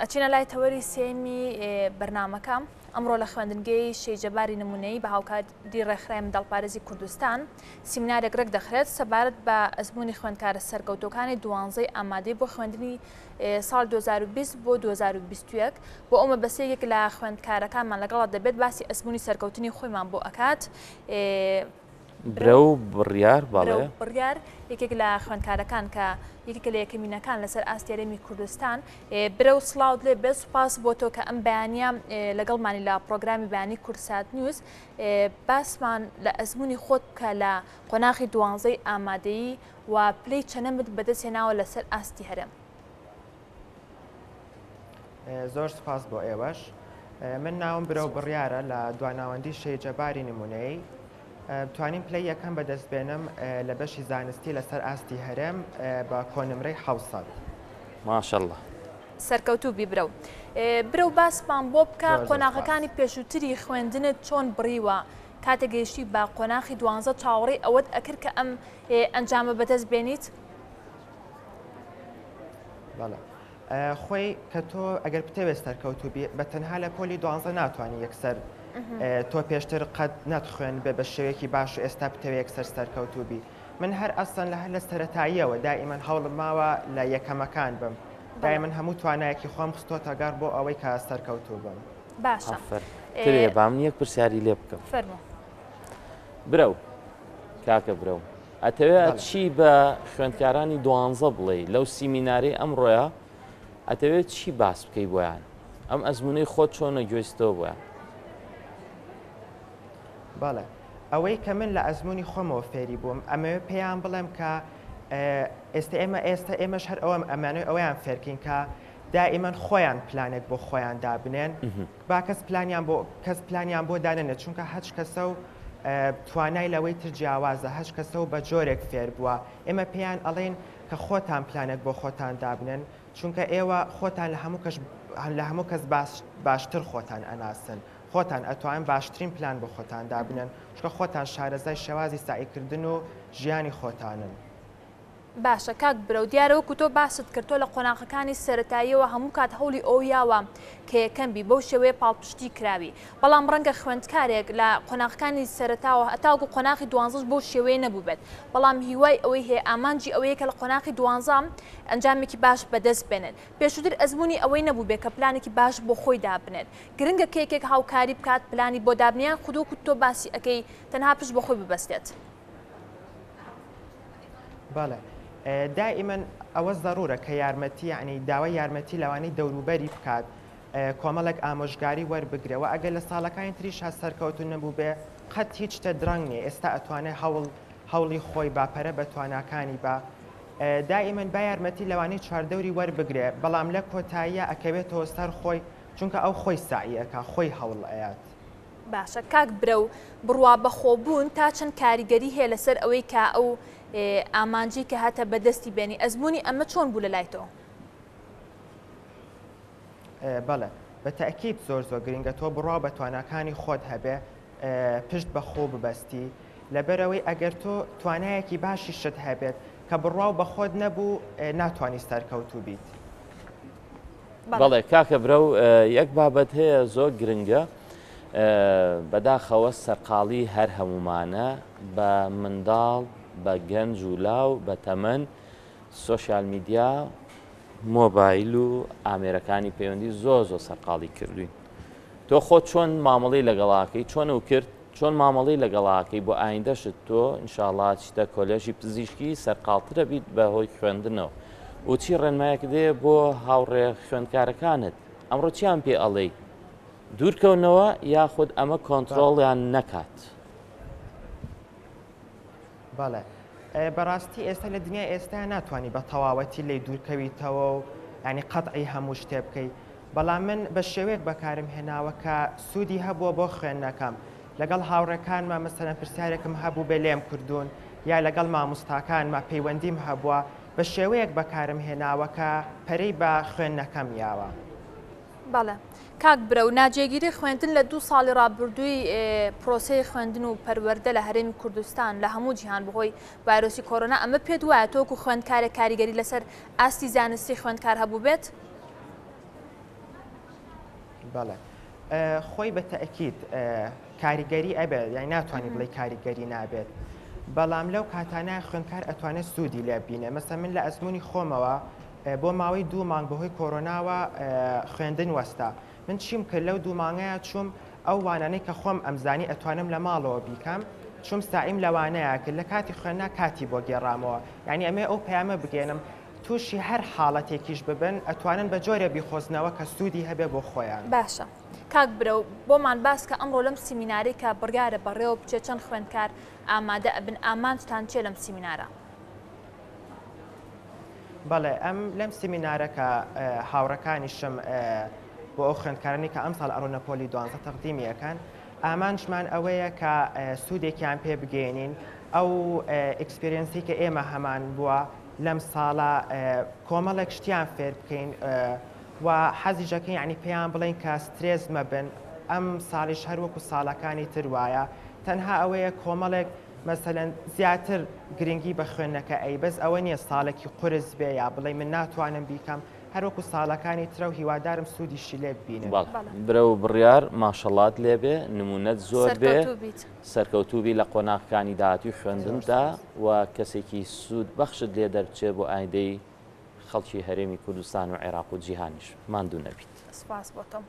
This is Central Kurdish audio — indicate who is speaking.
Speaker 1: ئەچینە لای تەوەری سێمی بەرنامەکە ئەمڕۆ لە خوێندنگەی شێجەباری نمونەی بە هاوکاری ڕێکخراوی منداڵپارێزی کوردستان سیمینارێک ڕێک دەخرێت سەبارەت بە ئەزموونی خوێندکارە سەرکەوتوەکانی دوانزەی ئامادەی بۆ خوێندنی ساڵ 2020 بۆ 2021 بۆ ئەومە بەسەیەک لە خوێندکارەکانمان لەگەڵا دەبێت باسی ئەزموونی سەرکەوتنی خۆیمان بۆ ئەکات.
Speaker 2: برەو بڕیار باڵێ
Speaker 1: بڕیار یەکێک لە خوێندکارەکان کە یەکێک لە یەکەمینەکان لەسەر ئاستێرەمی کوردستان برە و سڵاو لێ بێ سوپاس بۆ تۆ کە ئەم بەیانیە لەگەڵمانی لە پرۆگرامی بەیانی کورسات نیوز باسمان لە ئەزموونی خۆت بکە لە قۆناغی دوانزەی ئامادەیی و پلەی چەنەمت بەدەستهێناوە لەسەر ئاستی هەرێم.
Speaker 3: زۆر سپاس بۆ ئێوەش. من ناوم برە و بڕیارە لە دواناوەندی شێجەباری نمونەی توانیم پلەی یەکەم بەدەست بێنم لە بەشی زانستی لەسەر ئاستی هەرێم بە کۆنمرەی 700.
Speaker 2: ماشەڵڵا
Speaker 1: سەرکەوتوو برە و برە و باسمان بۆ بکە قۆناغەکانی پێشووتری خوێندنت چۆن بڕیوە کاتێک گەیشتی بە قۆناغی دوانزە چاوەڕێی ئەوەت ئەکرد کە ئەم ئەنجامە بەدەست بێنیت؟
Speaker 3: بەڵێ خۆی کە تۆ ئەگەر بتەوێت سەرکەوتوبی بە تەنها لە پۆلی دوانزە ناتوانانی یەکسەر تۆ پێشتر قەت نەتخوێن بێ بە شێوەیەکی باش و ئێستا بتەوێت یەکسەر سەرکەوتوبی. من هەر ئەسڵەن لە هەر لە سەرەتاییەوە دائیمەن هەوڵم ماوە لە یەکەمەکان بم. دائیمەن هەموو توانایەکی خۆم خستۆتە گەڕ بۆ ئەوەی کە سەرکەوتوو بم.
Speaker 1: باشە
Speaker 2: ترێ بام یەک پرسیاری لێ بکەم.
Speaker 1: فەرموو.
Speaker 2: برە و کاکە برە و ئەتەوێت چی بە خوێندکارانی دوانزە بڵێ لەو سیمینارەی ئەمڕۆیە ئەتەوێت چی باس بکەی بۆیان ئەم ئەزمونەی خۆت چۆنە گوێستەوە بۆیان؟
Speaker 3: بەڵێ ئەوەی کە من لە ئەزمموی خۆمەوە فێری بووم ئەمەوێ پێیان بڵێم کە ئێستا ئێمەش هەر ئەوەم ئەمانەوەی ئەویان فێرکین کە دائیمەن خۆیان پلانێک بۆ خۆیان دابنێن با کەس پلانیان بۆ دانێنێت چونکە هەچ کەسە و توانای لەوەی تر جیاوازە هەچ کەسە و بە جۆرێک فێر بووە. ئێمە پێیان ئەڵێن کە خۆتان پلانێک بۆ خۆتان دابنێن چونکە ئێوە خۆتان لە هەموو کەس باشتر خۆتان ئەناسن. خۆتان ئەتوان باشترین پلان بۆ خۆتان دابنن چکە خۆتان شارەزای شێوازی سعیکردن و ژیانی خۆتانن.
Speaker 1: باشە کاک برە و دیارەوەکو تۆ باست کردۆ لە قۆناغەکانی سەرەتاییەوە هەموو کات هەوڵی ئەو یاوە کە یەکەمبی بەو شێوەیە پاڵپشتی کراوی بەڵام ڕەنگە خوێندکارێک لە قۆناغەکانی سەرەتاوە هەتاوەکو قۆناغی دوانزەش بەو شێوەیە نەبوو بێت بەڵام هیوای ئەوەی هەیە ئامانجی ئەوەیە کە لە قۆناغی دوانزەم ئەنجامێکی باش بەدەست بێنێت پێشووتر ئەزمموی ئەوەی نەبوو بێت کە پلانێکی باش بۆ خۆی دابنێت گرنگە کێکێک هاوکاری بکات پلانی بۆ دابنیان خودوکو تۆ باسی ئەەکەی تەنها پشت بە خۆی ببەستێت.
Speaker 3: بەڵێ دائیمەن ئەوە ضرورە کە یارمەتی یعنی داوای یارمەتی لەوانەی دەوروبەری بکات کۆمەڵێک ئامۆژگاری وەربگرەوە ئەگەر لە ساڵەکانی تریش هە سەرکەوتن نەبوو بێ قەت هیچ شتە درەنگ نیە ئێستا ئەتوانێت هەوڵی خۆی باپەرە بە تواناکانی بە دائیمەن با یارمەتی لەوانەی چواردەوری وەربگرێ بەڵام لە کۆتاییە ئەکەوێتەوە سەر خۆی چونکە ئەو خۆی سعیەکە خۆی هەوڵ ئەیات.
Speaker 1: باشە کاک برە و بڕوا بەخۆبوون تا چەند کاریگەری هەیە لەسەر ئەوەی کە ئەو ئامانجی کە هاتە بەدەستی بێنی ئەزمموی ئەمە چۆن بوو لە لایتەوە؟
Speaker 3: بەڵێ بە تەکیید زۆر گرنگە تۆ بڕوا بە تواناکانی خۆت هەبێ پشت بە خۆ ببەستی لەبەرەوەی ئەگەر تۆ توانایەکی باشی شت هەبێت کە بڕواو بە خۆت نەبوو ناتوانانی سەرکەوتوو بیت.
Speaker 2: بەڵێ کاکە برە و یەک بابەت هەیە زۆر گرنگە بەداخەوە سەرقاڵی هەر هەمومانە بە منداڵ بە گەنج و لاو بە تەمەن سۆشیال میدیا مۆبایل و ئامێرەکانی پەیوەندی زۆر سەرقاڵی کردوین. تۆ خۆت چۆن مامەڵی لەگەڵاکەی چۆن و کرد چۆن مامەڵی لەگەڵاکەی بۆ ئایندەشت تۆ ئینشاءڵڵا چتە کۆلێژی پزیشکی سەرقاڵترە بیت بە هۆی خوێندنەوە و چی ڕێنمایەک دێ بۆ هاوڕێ خوێندکارەکانت ئەمڕۆ چیان پێ ئەڵێی دوورکەونەوە یاخود ئەمە کۆنتترۆڵیان نەکات؟
Speaker 3: بەڵێ بەڕاستی ئێستا لە دنیای ئێستا ناتوانانی بە تەواوەتی لی دوورکەویتەوە و ینی قەتعی هەموو شتێ بکەیت بەڵام من بە شێوەیەک بەکارم هێناوە کە سوودی هەبووە بۆ خوێندنەکەم لەگەڵ هاوڕێکانمە مەسەلەن پرسیارێکم هەبوو بێ لێم کردوون یا لەگەڵ مامۆستاکانمە پەیوەندیم هەبووە بە شێوەیەک بەکارم هێناوە کە پەرەی بە خوێندنەکەم یاوە.
Speaker 1: بەڵێ کاک برە و ناجێگیری خوێندن لە 2 ساڵی ڕابردووی پرۆسەی خوێندن و پەروەردە لە هەرێمی کوردستان لە هەموو جیهان بەهۆی ڤایرۆسی کۆرۆنا ئەمە پێت وایە تۆکو خوێندکارێک کاریگەری لەسەر ئاستی زانستی خوێندکار هەبوو بێت؟
Speaker 3: بەڵێ خۆی بە تەئکید کاریگەری ئەبێت یعنی ناتوانانی بڵێ کاریگەری نابێت بەڵام لەو کاتانای خوێندکار ئەتوانێت سوودی لێ بینێ مەسە من لە ئەزمموی خۆمەوە بۆ ماوەی 2 مانگ بەهۆی کۆرۆناوە خوێندن وەستا من چیم کرد لەو 2 مانگەیە چوم ئەو وانانەی کە خۆم ئەمزانی ئەتوانم لە ماڵەوە بیکەم چوم سایم لەوانەیە کرد لە کاتی خوێندنا کاتی بۆ گێڕامەوە یعنی ئەمێ ئەو پەیامە بگێنم تووشی هەر حاڵەتێکیش ببن ئەتوانن بە جۆرە بیخۆزنەوە کە سوودی هەبێ بۆ خۆیان
Speaker 1: باشە کاک برە بۆمان باس کە ئەمڕۆ لەم سیمیناری کە بڕیارە بەڕێوە بچێ چەند خوێندکار ئامادە ئەبن ئامانجتان چێ لەم سیمینارە
Speaker 3: بەڵێ ئەم لەم سیمینارەکە هاوڕەکانیشم بۆ ئەو خوێندکارانی کە ئەم ساڵ ئەڕۆنە پۆلی 12 تەقدیمیەکان ئامانجمان ئەوەیە کە سوودێکیان پێ بگەێنین ئەو ئەکسپریەنسی کە ئێمە هەمان بووە لەم ساڵە کۆمەڵێک شتیان فێر بکەین و حەزیژەکەی ینی پێیان بڵین کە سترێز مەبن ئەم ساڵیش هەروەکو ساڵەکانی تر وایە تەنها ئەوەیە کۆمەڵێک مەسەلەن زیاتر گرنگی بە خوێندنەکە ئەی بەس ئەوە نییە ساڵێکی قرس بێ یا بڵێ من ناتوانم بیکەم هەروەکو ساڵەکانی ترە و هیوادارم سوودیشی لێ ببینێ
Speaker 2: برە و بڕیار ماشەڵات لێبێ نمونەت زۆر بێ سەرکەوتوبی لە قۆناغەکانی داهاتوی خوێندندا و کەسێکی سوود بەخشت لێ دەرچێ بۆ ئایندەی خەڵکی هەرێمی کوردستان و عێراق و جیهانیش ماندوو نەبیت.
Speaker 1: سپاس بۆتم.